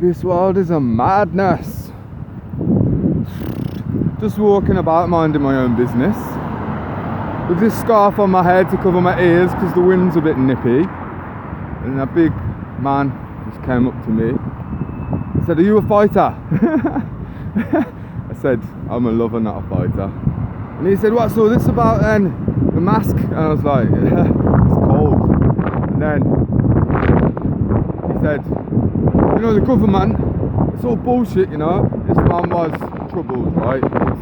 This world is a madness. Just walking about minding my own business with this scarf on my head to cover my ears because the wind's a bit nippy, and a big man just came up to me and said, "Are you a fighter?" I said, "I'm a lover, not a fighter." And he said, "What's all this about then? The mask?" And I was like, "Yeah, it's cold." And then he said, "You know, the government, it's all bullshit, you know." This man was troubled, right? He was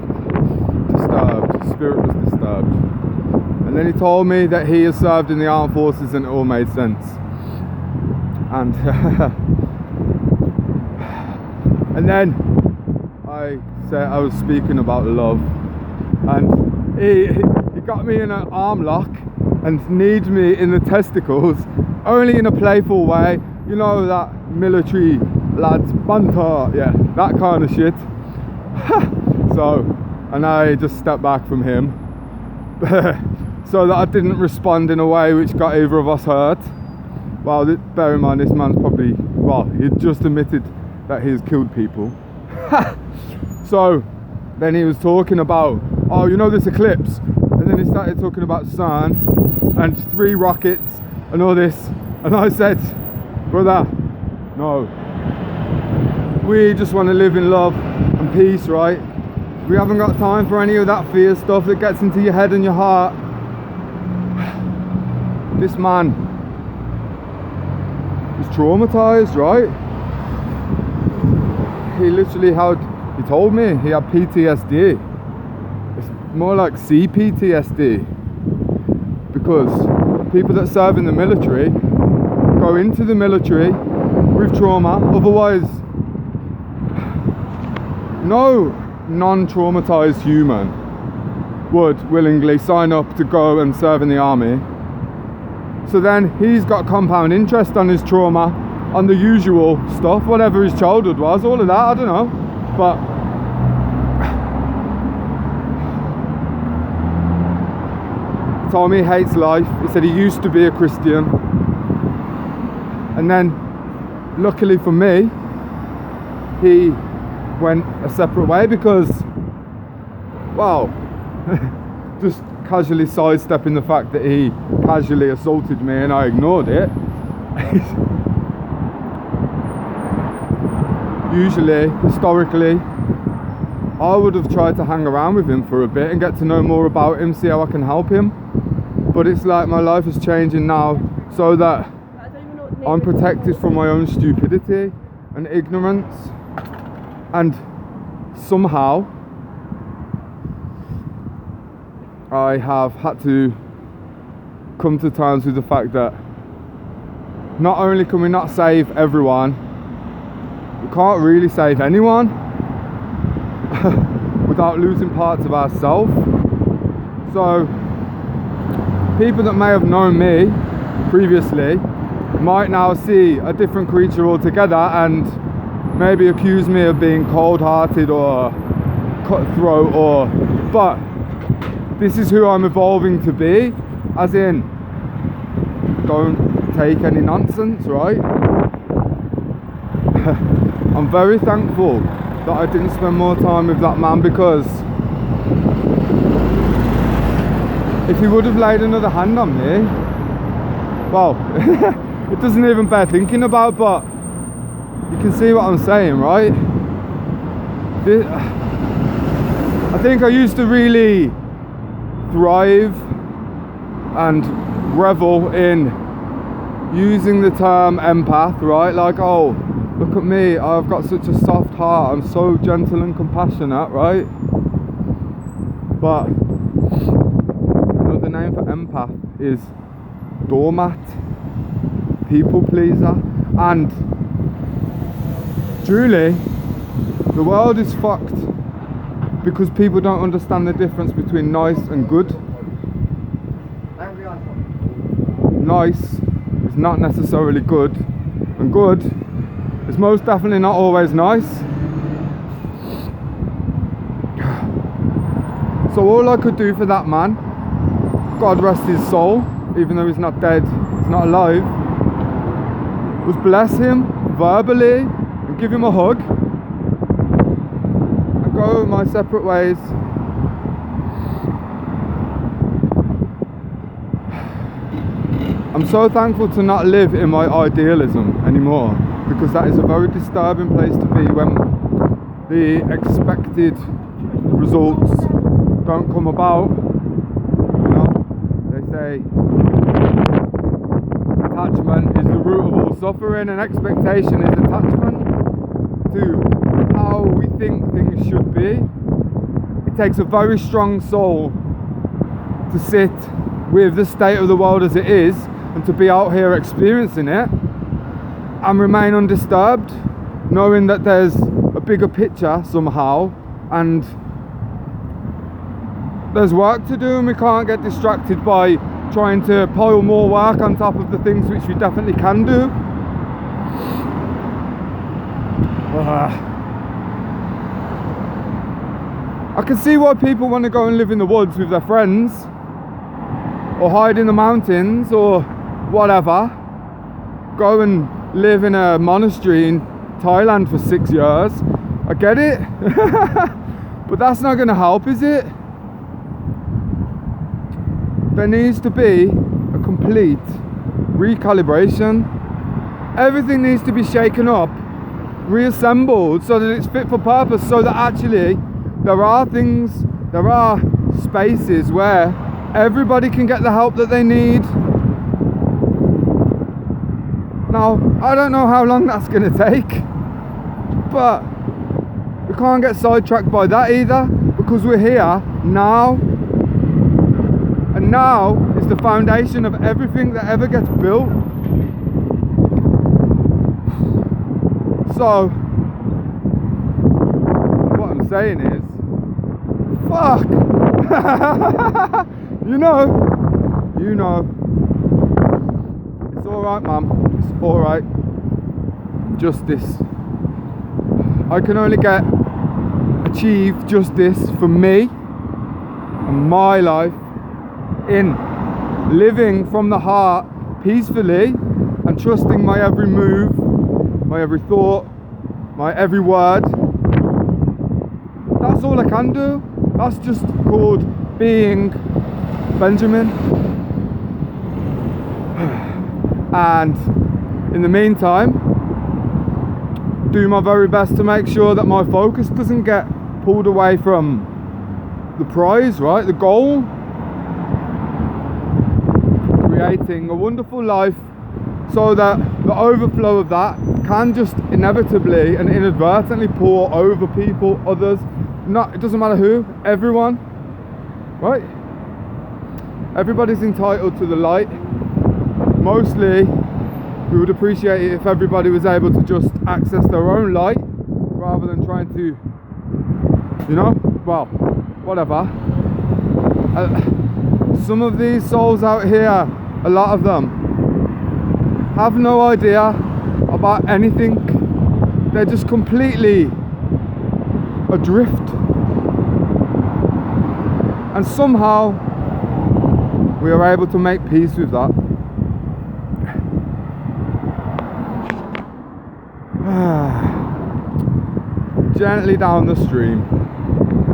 disturbed, his spirit was disturbed. And then he told me that he has served in the armed forces and it all made sense. And and then I said I was speaking about love, and he got me in an arm lock and kneed me in the testicles, only in a playful way, you know, that military lads banter, yeah, that kind of shit. So, and I just stepped back from him so that I didn't respond in a way which got either of us hurt. Well, bear in mind, this man's probably, well, he just admitted that he's killed people. So then he was talking about, oh, you know, this eclipse, and then he started talking about sun and 3 rockets and all this, and I said, "Brother, no, we just want to live in love and peace, right? We haven't got time for any of that fear stuff that gets into your head and your heart." This man was traumatized, right? He literally he told me he had PTSD. It's more like CPTSD, because people that serve in the military go into the military with trauma. Otherwise, no non-traumatized human would willingly sign up to go and serve in the army. So then he's got compound interest on his trauma, on the usual stuff, whatever his childhood was, all of that, I don't know. But he told me he hates life. He said he used to be a Christian, and then luckily for me, he went a separate way because, well, just casually sidestepping the fact that he casually assaulted me and I ignored it. Usually, historically, I would have tried to hang around with him for a bit and get to know more about him, see how I can help him. But it's like my life is changing now so that I'm protected from my own stupidity and ignorance. And somehow I have had to come to terms with the fact that not only can we not save everyone, we can't really save anyone without losing parts of ourselves. So people that may have known me previously might now see a different creature altogether and maybe accuse me of being cold-hearted or cutthroat, but this is who I'm evolving to be, as in, don't take any nonsense, right? I'm very thankful that I didn't spend more time with that man, because if he would have laid another hand on me, well, it doesn't even bear thinking about, but you can see what I'm saying, right? I think I used to really thrive and revel in using the term empath, right? Like, oh, look at me, I've got such a soft heart, I'm so gentle and compassionate, right? But another name for empath is doormat, people pleaser, and truly, the world is fucked because people don't understand the difference between nice and good. Nice is not necessarily good, and good is most definitely not always nice. So all I could do for that man, God rest his soul, even though he's not dead, he's not alive, was bless him verbally and give him a hug, and go my separate ways. I'm so thankful to not live in my idealism anymore, because that is a very disturbing place to be when the expected results don't come about. You know, they say attachment is the root of all suffering, and expectation is attachment to how we think things should be. It takes a very strong soul to sit with the state of the world as it is, and to be out here experiencing it and remain undisturbed, knowing that there's a bigger picture somehow, and there's work to do, and we can't get distracted by trying to pile more work on top of the things which we definitely can do. I can see why people want to go and live in the woods with their friends, or hide in the mountains, or whatever. Go and live in a monastery in Thailand for 6 years. I get it. But that's not going to help, is it? There needs to be a complete recalibration. Everything needs to be shaken up, reassembled, so that it's fit for purpose, so that actually there are spaces where everybody can get the help that they need. Now, I don't know how long that's going to take, but we can't get sidetracked by that either, because we're here now, and now is the foundation of everything that ever gets built. So, what I'm saying is, fuck! You know, it's alright, man, it's alright. Justice. I can only achieve justice for me and my life in living from the heart peacefully and trusting my every move, my every thought, my every word. That's all I can do. That's just called being Benjamin. And in the meantime, do my very best to make sure that my focus doesn't get pulled away from the prize, right? The goal. Creating a wonderful life, so that the overflow of that can just inevitably and inadvertently pour over people, others. It doesn't matter who, everyone, right? Everybody's entitled to the light. Mostly, we would appreciate it if everybody was able to just access their own light, rather than trying to, you know, well, whatever. Some of these souls out here, a lot of them, have no idea about anything. They're just completely adrift. And somehow, we are able to make peace with that. Gently down the stream.